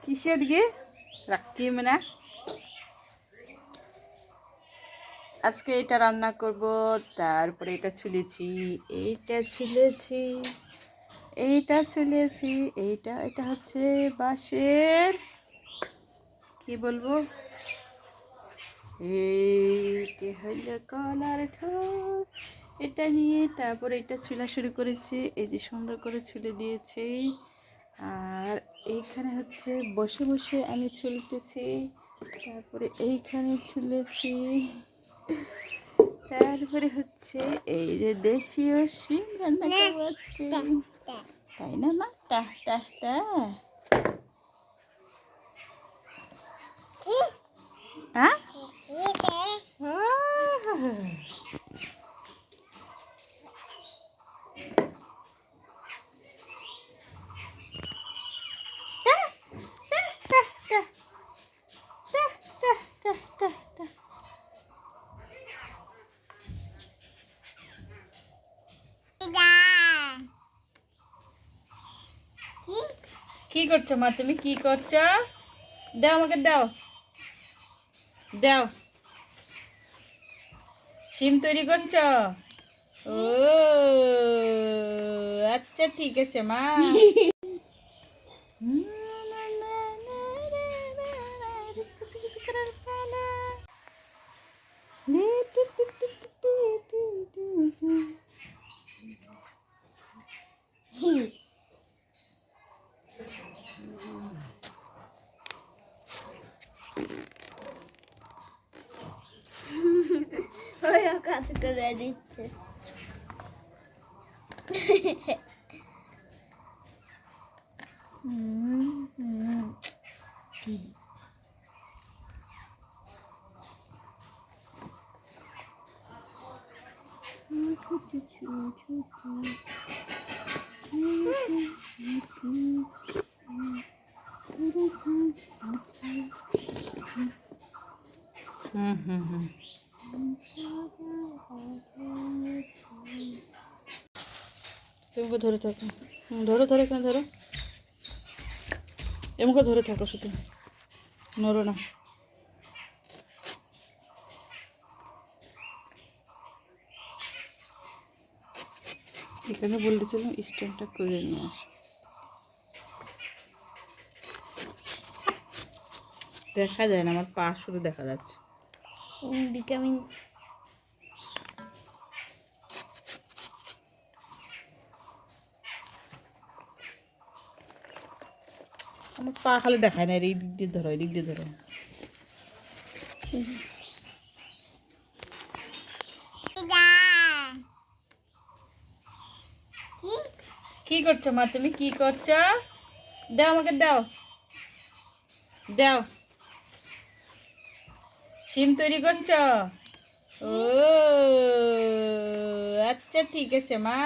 কিসের গে রাখি না আজকে এটা রান্না করব। তারপরে এটা ছুলেছি, এটা হচ্ছে বাঁশের কি বলবো, এইটা হইলো কলার ঠোঁট। এটা নিয়ে তারপরে এটা ছুলা শুরু করেছি, এই যে সুন্দর করে ছুলে দিয়েছি। আর এইখানে হচ্ছে বসে বসে আমি ছুলতেছি, তারপরে এইখানে ছুলেছি। তারপরে হচ্ছে এই যে দেশীয় শিম রান্না করবো আজকে, তাই না মা? টা টা টা হ্যাঁ কি করছো মা? তুমি কি করছো? দাও আমাকে, দাও দাও। শিম তৈরি করছো? ও আচ্ছা ঠিক আছে মা। কাজ করে দিচ্ছে। তুমি ধরে থাকো, ধরো ধরো, এখানে ধরো, এমুকে ধরে থাকো, শুধু নড়ো না। এখানে বলতেছিলাম স্ট্যান্ডটা করে নিয়ে আস, দেখা যায় না, আমার পা শুধু দেখা যাচ্ছে। বিকামিং আমার পা খালি দেখায় না, এই দিক দিয়ে ধরো, এই দিক দিয়ে ধরো। কি করছো মা? তুমি কি করছো? দাও আমাকে, দাও দাও। শিম তৈরি করছো? ও আচ্ছা ঠিক আছে মা।